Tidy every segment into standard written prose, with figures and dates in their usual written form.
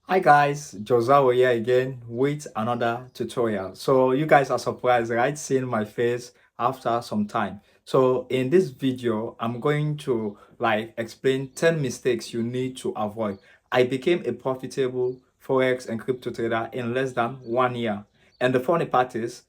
Hi guys, Josao here again with another tutorial. So you guys are surprised, right? Seeing my face after some time. So in this video, I'm going to explain 10 mistakes you need to avoid. I became a profitable forex and crypto trader in less than 1 year. And the funny part is,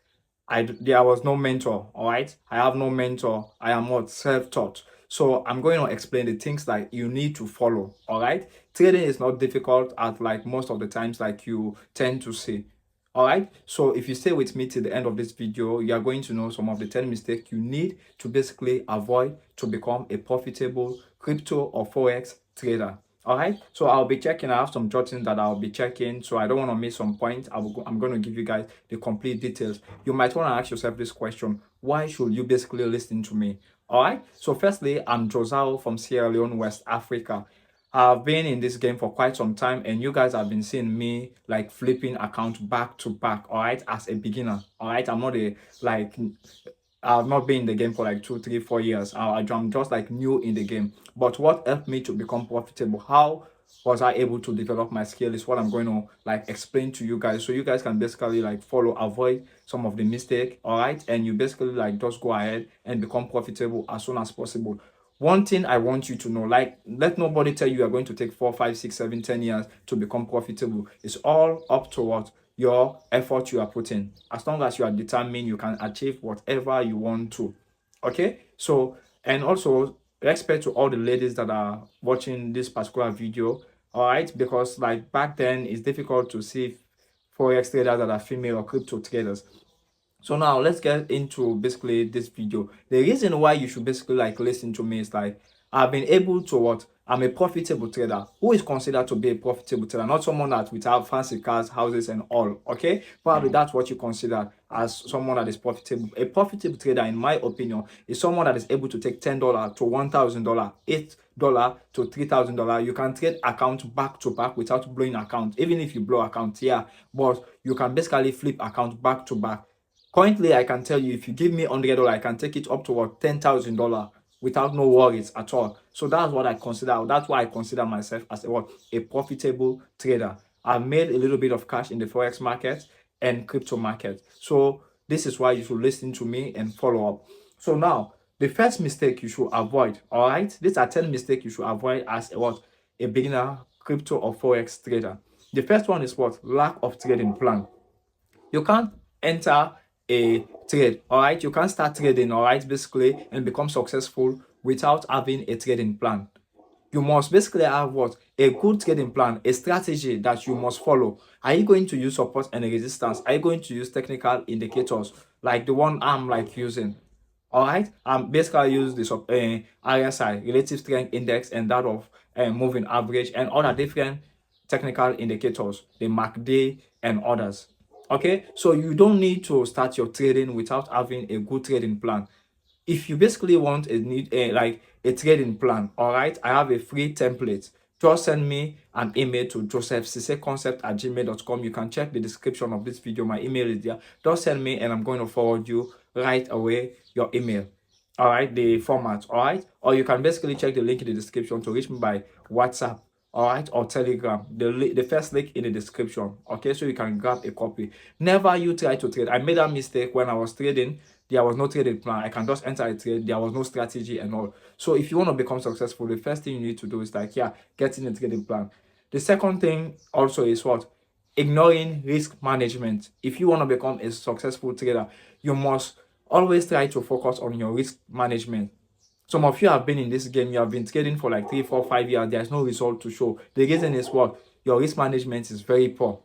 there was no mentor. All right, I have no mentor. I am what, self-taught. So I'm going to explain the things that you need to follow. All right, trading is not difficult at like most of the times like you tend to see. All right, so if you stay with me till the end of this video, you are going to know some of the 10 mistakes you need to basically avoid to become a profitable crypto or forex trader. All right, so I'll be checking. I have some jottings that I'll be checking, so I don't want to miss some points. I'm going to give you guys the complete details. You might want to ask yourself this question: why should you basically listen to me? All right, so firstly, I'm Josao from Sierra Leone, West Africa. I've been in this game for quite some time, and you guys have been seeing me like flipping accounts back to back. All right, as a beginner. All right, I'm not a like I've not been in the game for like 2, 3, 4 years. I'm just like new in the game. But what helped me to become profitable? How was I able to develop my skill is what I'm going to like explain to you guys, so you guys can basically like follow, avoid some of the mistake. All right, and you basically like just go ahead and become profitable as soon as possible. One thing I want you to know, like, let nobody tell you are going to take 4, 5, 6, 7, 10 years to become profitable. It's all up to what your effort you are putting. As long as you are determined, you can achieve whatever you want to. Okay, so, and also respect to all the ladies that are watching this particular video. All right, because like back then it's difficult to see forex traders that are female or crypto traders. So now let's get into basically this video. The reason why you should basically like listen to me is like, I've been able to what, I'm a profitable trader. Who is considered to be a profitable trader? Not someone that without fancy cars, houses and all. Okay, probably that's what you consider as someone that is profitable. A profitable trader, in my opinion, is someone that is able to take $10 to $1,000, $8 to $3,000. You can trade account back to back without blowing account. Even if you blow account, yeah, but you can basically flip account back to back. Currently, I can tell you, if you give me $100, I can take it up to what, $10,000 without no worries at all. So that's what I consider. That's why I consider myself as a what, a profitable trader. I've made a little bit of cash in the forex market and crypto market. So this is why you should listen to me and follow up. So now, the first mistake you should avoid. All right, these are 10 mistakes you should avoid as a what, a beginner crypto or forex trader. The first one is what, lack of trading plan. You can't enter a trade, all right? You can't start trading, all right, basically, and become successful without having a trading plan. You must basically have what, a good trading plan, a strategy that you must follow. Are you going to use support and resistance? Are you going to use technical indicators like the one I'm like using? All right, basically use the RSI, relative strength index, and that of moving average, and other different technical indicators, the MACD and others. Okay, so you don't need to start your trading without having a good trading plan. If you basically want a trading plan, all right, I have a free template. Just send me an email to josephciseconcept@gmail.com. You can check the description of this video. My email is there. Just send me and I'm going to forward you right away your email. All right, the format. All right, or you can basically check the link in the description to reach me by WhatsApp, all right, or Telegram. The first link in the description. Okay, so you can grab a copy. Never you try to trade. I made a mistake when I was trading. There was no trading plan. I can just enter a trade. There was no strategy and all. So if you want to become successful, the first thing you need to do is like, yeah, getting a trading plan. The second thing also is what, ignoring risk management. If you want to become a successful trader, you must always try to focus on your risk management. Some of you have been in this game, you have been trading for like 3, 4, 5 years, there's no result to show. The reason is what, your risk management is very poor.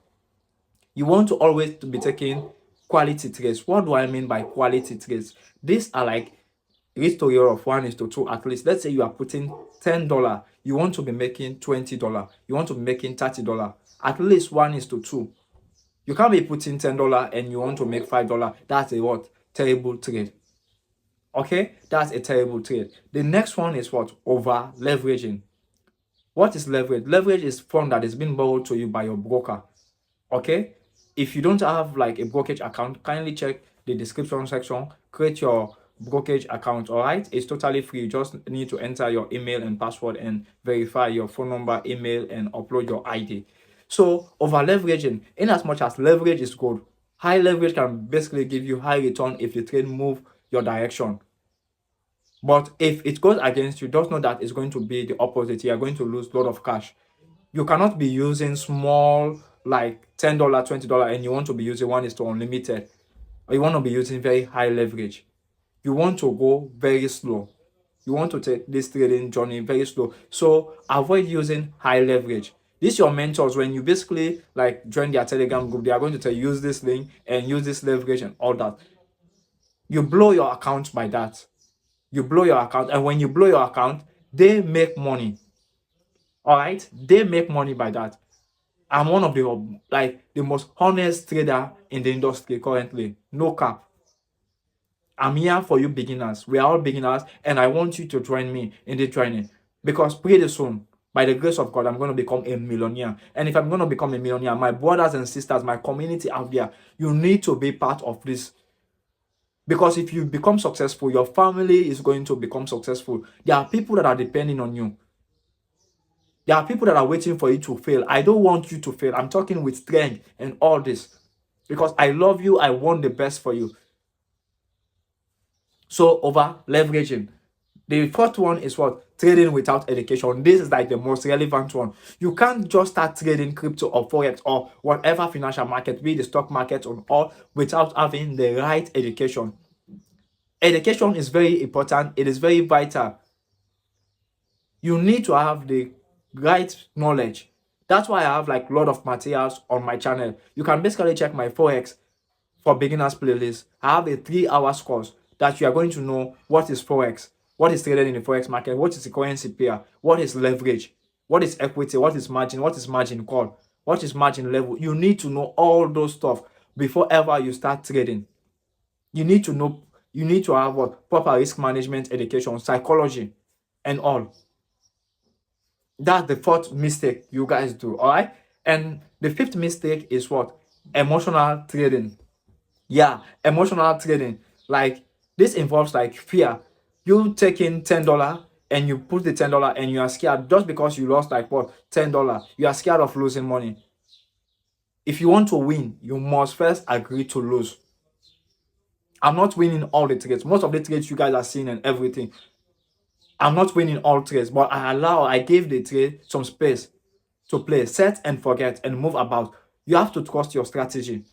You want to always be taking quality trades. What do I mean by quality trades? These are like risk to reward of 1:2 at least. Let's say you are putting $10, you want to be making $20, you want to be making $30, at least 1:2. You can't be putting $10 and you want to make $5. That's a what, terrible trade. Okay, that's a terrible trade. The next one is what, over leveraging. What is leverage? Leverage is fund that is being borrowed to you by your broker. Okay, if you don't have like a brokerage account, kindly check the description section, create your brokerage account. All right, it's totally free. You just need to enter your email and password and verify your phone number, email, and upload your ID. So over leveraging, in as much as leverage is good, high leverage can basically give you high return if the trade move your direction. But if it goes against you, just know that it's going to be the opposite. You are going to lose a lot of cash. You cannot be using small, like $10, $20, and you want to be using 1:1 unlimited, or you want to be using very high leverage. You want to go very slow. You want to take this trading journey very slow. So avoid using high leverage. These your mentors. When you basically like join their Telegram group, they are going to tell you use this link and use this leverage and all that. You blow your account by that. You blow your account, and when you blow your account, they make money. All right, they make money by that. I'm one of the most honest trader in the industry currently. No cap. I'm here for you beginners. We are all beginners, and I want you to join me in the training, because pretty soon, by the grace of God, I'm going to become a millionaire. And if I'm going to become a millionaire, my brothers and sisters, my community out there, you need to be part of this. Because if you become successful, your family is going to become successful. There are people that are depending on you. There are people that are waiting for you to fail. I don't want you to fail. I'm talking with strength and all this, because I love you. I want the best for you. So over leveraging. The fourth one is what? Trading without education. This is like the most relevant one. You can't just start trading crypto or forex or whatever financial market, be the stock market or all, without having the right education. Education is very important. It is very vital. You need to have the right knowledge. That's why I have like a lot of materials on my channel. You can basically check my forex for beginners playlist. I have a 3-hour course that you are going to know what is forex, what is traded in the forex market, what is the currency pair, what is leverage, what is equity, what is margin call, what is margin level. You need to know all those stuff before ever you start trading. You need to know, you need to have what? Proper risk management education, psychology, and all. That's the fourth mistake you guys do. All right. And the fifth mistake is what? Emotional trading. Yeah, emotional trading. Like this involves like fear. You taking $10 and you put the $10 and you are scared just because you lost like what? $10. You are scared of losing money. If you want to win, you must first agree to lose. I'm not winning all the trades. Most of the trades you guys are seeing and everything, I'm not winning all trades, but I gave the trade some space to play, set and forget, and move about. You have to trust your strategy.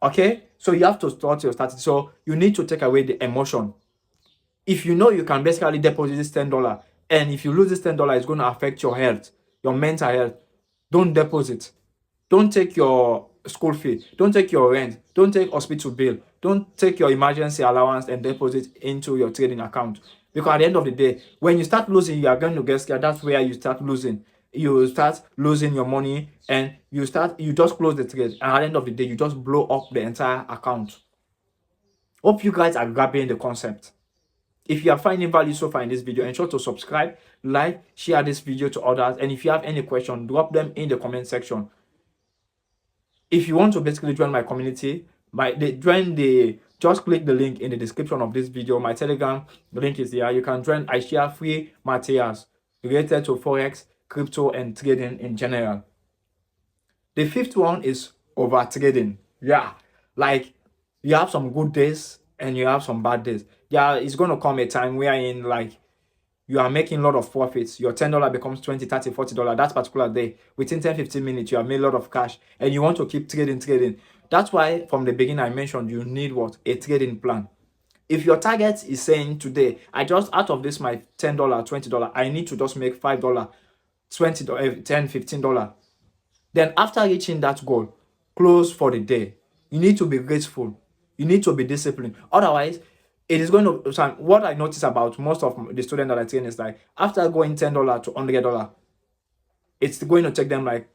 Okay, so you have to trust your strategy. So you need to take away the emotion. If you know you can basically deposit this $10, and if you lose this $10, it's going to affect your health, your mental health, don't deposit. Don't take your school fee. Don't take your rent. Don't take hospital bill. Don't take your emergency allowance and deposit into your trading account. Because at the end of the day, when you start losing, you are going to get scared. That's where you start losing. You start losing your money, and you just close the trade. And at the end of the day, you just blow up the entire account. Hope you guys are grabbing the concept. If you are finding value so far in this video, ensure to subscribe, like, share this video to others. And if you have any question, drop them in the comment section. If you want to basically join my community, just click the link in the description of this video. My Telegram link is here. You can join. I share free materials related to forex, crypto, and trading in general. The fifth one is over trading. Yeah, like you have some good days and you have some bad days. Yeah, it's going to come a time wherein like you are making a lot of profits. Your $10 becomes $20, $30, $40 that particular day. Within 10-15 minutes, you have made a lot of cash and you want to keep trading. That's why from the beginning I mentioned you need what? A trading plan. If your target is saying today, I just out of this my $10, $20, I need to just make $5, $20, $10, $15. Then after reaching that goal, close for the day. You need to be grateful. You need to be disciplined. Otherwise, it is going to, what I notice about most of the students that I train is like, after going $10 to $100, it's going to take them like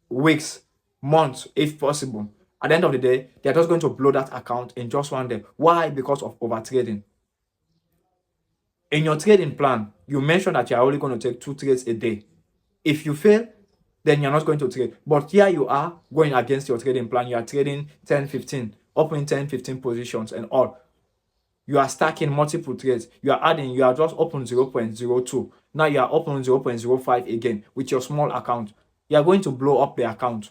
weeks, months, if possible. At the end of the day, they're just going to blow that account in just one day. Why? Because of over trading. In your trading plan, you mentioned that you're only going to take 2 trades a day. If you fail, then you're not going to trade. But here you are going against your trading plan. You are trading 10, 15, opening 10, 15 positions and all. You are stacking multiple trades. You are adding, you are just open 0.02. Now you are open 0.05 again with your small account. you are going to blow up the account.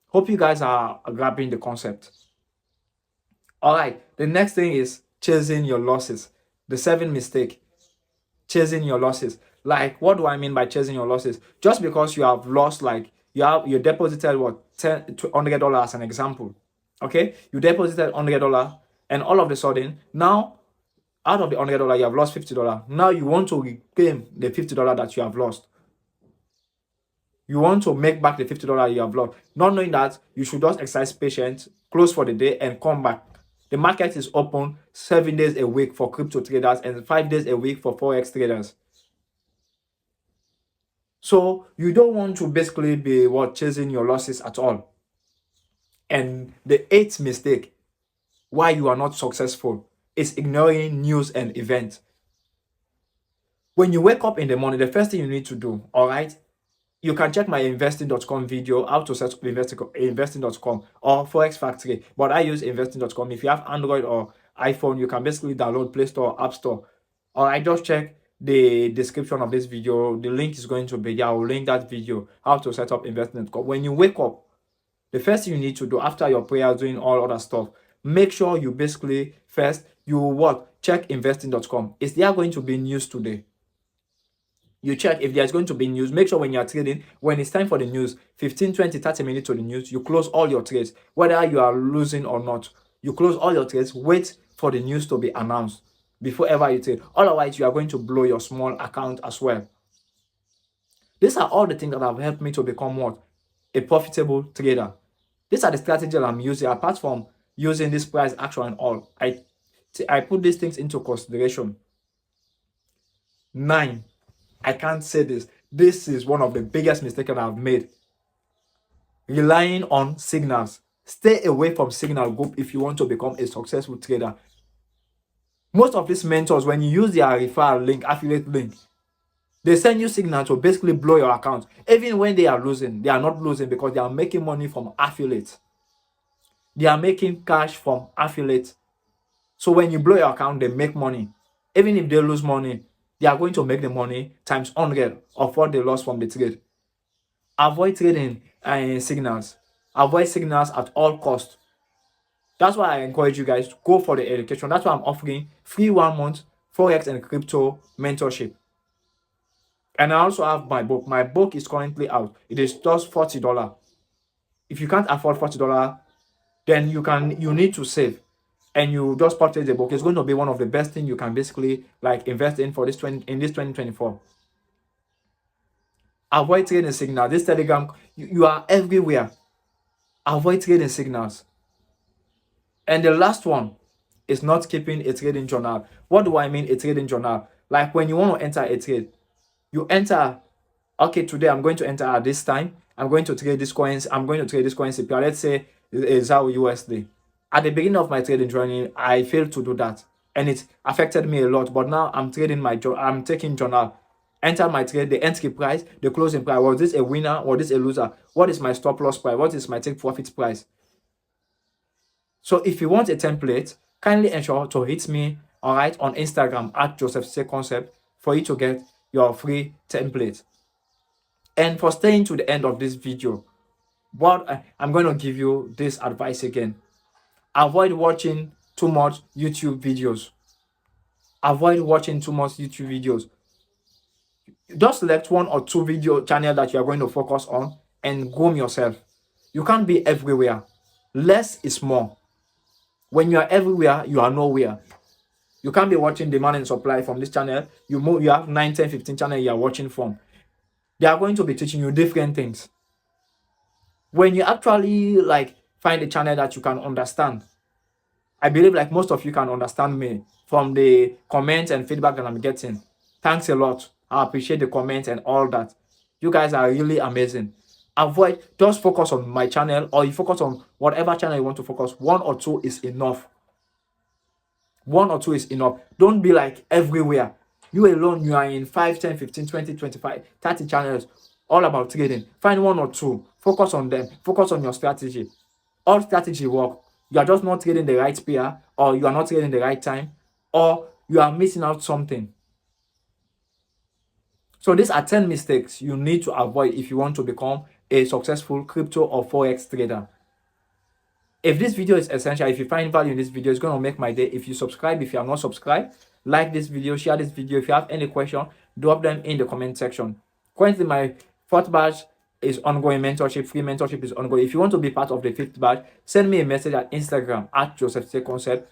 Hope you guys are grabbing the concept. All right, the next thing is chasing your losses. The 7th mistake, chasing your losses. Like, what do I mean by chasing your losses? Just because you have lost, like, you deposited what, $100 as an example. Okay, you deposited $100, and all of a sudden, now out of the $100 you have lost $50. Now you want to reclaim the $50 that you have lost. You want to make back the $50 you have lost, not knowing that you should just exercise patience, close for the day, and come back. The market is open 7 days a week for crypto traders and 5 days a week for forex traders. So you don't want to basically be chasing your losses at all. And the 8th mistake why you are not successful is ignoring news and events. When you wake up in the morning, the first thing you need to do, all right, you can check my investing.com video, how to set up investing.com or Forex Factory, but I use investing.com. If you have Android or iPhone, you can basically download Play Store, App Store. Or I just check the description of this video. The link is going to be there. I will link that video, how to set up investing.com. When you wake up, the first thing you need to do after your prayer, doing all other stuff, make sure you basically first, you check investing.com. Is there going to be news today? You check if there's going to be news. Make sure when you're trading, when it's time for the news, 15, 20, 30 minutes to the news, you close all your trades. Whether you are losing or not, you close all your trades, wait for the news to be announced before ever you trade. Otherwise, you are going to blow your small account as well. These are all the things that have helped me to become a profitable trader. These are the strategies I'm using, apart from using this price action and all. I put these things into consideration. 9. I can't say this. This is one of the biggest mistakes that I've made. Relying on signals. Stay away from signal group if you want to become a successful trader. Most of these mentors, when you use their referral link, affiliate link, they send you signals to basically blow your account. Even when they are losing, they are not losing because they are making money from affiliates. They are making cash from affiliates. So when you blow your account, they make money. Even if they lose money, they are going to make the money times 100 of what they lost from the trade. Avoid trading signals. Avoid signals at all costs. That's why I encourage you guys to go for the education. That's why I'm offering free 1 month Forex and crypto mentorship. And I also have my book. My book is currently out. It is just $40. If you can't afford $40, then you need to save. And you just purchase the book. It's going to be one of the best things you can basically invest in for this 2024. Avoid trading signals. This Telegram, you are everywhere. Avoid trading signals. And the last one is not keeping a trading journal. What do I mean a trading journal? Like when you want to enter a trade, you enter, okay, today I'm going to enter at this time. I'm going to trade this coins. I'm going to trade this coin CPR. Let's say ZAO USD. At the beginning of my trading journey, I failed to do that, and it affected me a lot. But now I'm taking journal, enter my trade, the entry price, the closing price. Was this a winner or this a loser? What is my stop loss price? What is my take profit price? So if you want a template, kindly ensure to hit me, all right, on Instagram at Joseph Say Concept for you to get your free template. And for staying to the end of this video, I'm going to give you this advice again. Avoid watching too much YouTube videos. Avoid watching too much YouTube videos. Just select 1 or 2 video channels that you are going to focus on and groom yourself. You can't be everywhere. Less is more. When you are everywhere, you are nowhere. You can't be watching demand and supply from this channel. You have 9, 10, 15 channels you are watching from. They are going to be teaching you different things. When you actually find a channel that you can understand, I believe most of you can understand me from the comments and feedback that I'm getting. Thanks a lot. I appreciate the comments and all that. You guys are really amazing. Just focus on my channel, or you focus on whatever channel you want to focus. 1 or 2 is enough. 1 or 2 is enough. Don't be everywhere. You alone, you are in 5, 10, 15, 20, 25, 30 channels all about trading. Find 1 or 2. Focus on them. Focus on your strategy. All strategy work. You are just not trading the right pair, or you are not trading the right time, or you are missing out something. So these are 10 mistakes you need to avoid if you want to become a successful crypto or forex trader. If this video is essential, if you find value in this video, it's going to make my day. If you subscribe, if you are not subscribed, like this video, share this video. If you have any question, drop them in the comment section. Currently, my 4th batch is ongoing mentorship. Free mentorship is ongoing. If you want to be part of the 5th batch, send me a message at Instagram at JosephTConcept.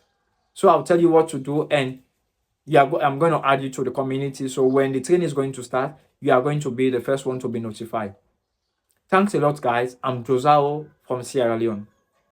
So I'll tell you what to do, and I'm going to add you to the community. So when the training is going to start, you are going to be the first one to be notified. Thanks a lot, guys. I'm Josao from Sierra Leone.